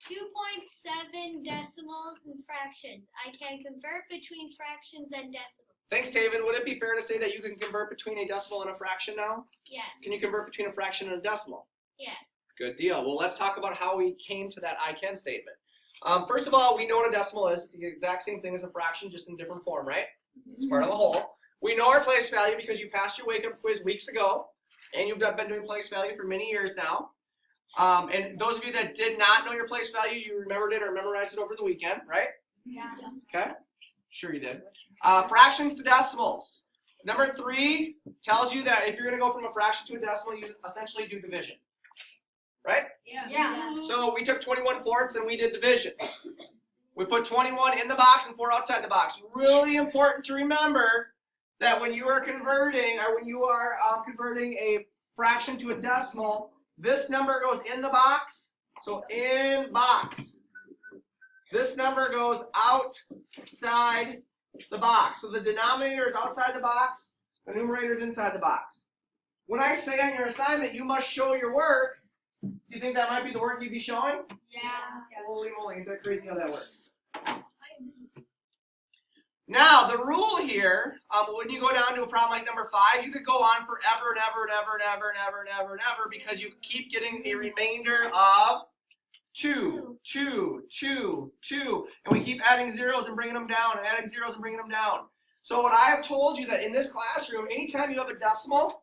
2.7 decimals and fractions. I can convert between fractions and decimals. Thanks, Taven. Would it be fair to say that you can convert between a decimal and a fraction now? Yes. Can you convert between a fraction and a decimal? Yes. Good deal. Well, let's talk about how we came to that I can statement. First of all, we know what a decimal is. It's the exact same thing as a fraction, just in different form, right? It's part of a whole. We know our place value because you passed your wake-up quiz weeks ago, and you've been doing place value for many years now. And those of you that did not know your place value, you remembered it or memorized it over the weekend, right? Yeah. Okay. Sure you did. Fractions to decimals. Number 3 tells you that if you're going to go from a fraction to a decimal, you essentially do division. Right? Yeah. So we took 21/4 and we did division. We put 21 in the box and 4 outside the box. Really important to remember that when you are converting, or when you are converting a fraction to a decimal, this number goes in the box. So in box. This number goes outside the box. So the denominator is outside the box, the numerator is inside the box. When I say on your assignment, you must show your work, do you think that might be the work you'd be showing? Yeah. Holy moly, isn't that crazy how that works? Now, the rule here, when you go down to a problem like number 5, you could go on forever and ever and ever and ever and ever and ever and ever because you keep getting a remainder of 2, 2, 2, 2. And we keep adding zeros and bringing them down and adding zeros and bringing them down. So what I have told you that in this classroom, anytime you have a decimal,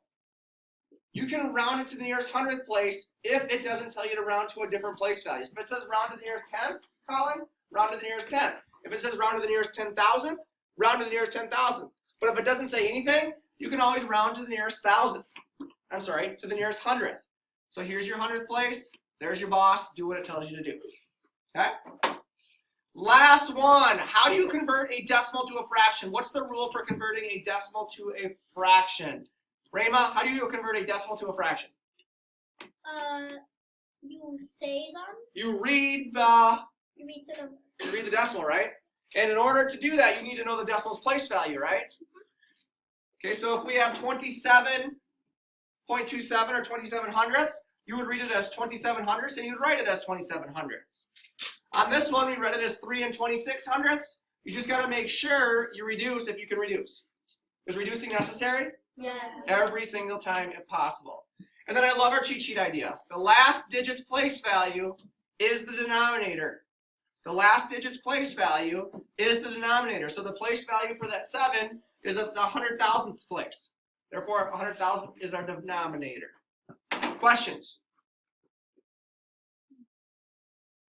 you can round it to the nearest 100th place if it doesn't tell you to round to a different place value. If it says round to the nearest 10, Colin, round to the nearest 10. If it says round to the nearest 10,000, round to the nearest 10,000. But if it doesn't say anything, you can always round to the nearest 1,000. I'm sorry, to the nearest 100th. So here's your 100th place. There's your boss. Do what it tells you to do. Okay? Last one. How do you convert a decimal to a fraction? What's the rule for converting a decimal to a fraction? Rayma, how do you convert a decimal to a fraction? You say them. You read the You read the number. You read the decimal, right? And in order to do that, you need to know the decimal's place value, right? Okay, so if we have 27.27 or 27 hundredths, you would read it as 27 hundredths, and you would write it as 27 hundredths. On this one, we read it as 3 and 26 hundredths. You just got to make sure you reduce if you can reduce. Is reducing necessary? Yes. Every single time if possible. And then I love our cheat sheet idea. The last digit's place value is the denominator. The last digit's place value is the denominator. So the place value for that 7 is at the 100,000th place. Therefore, 100,000 is our denominator. Questions?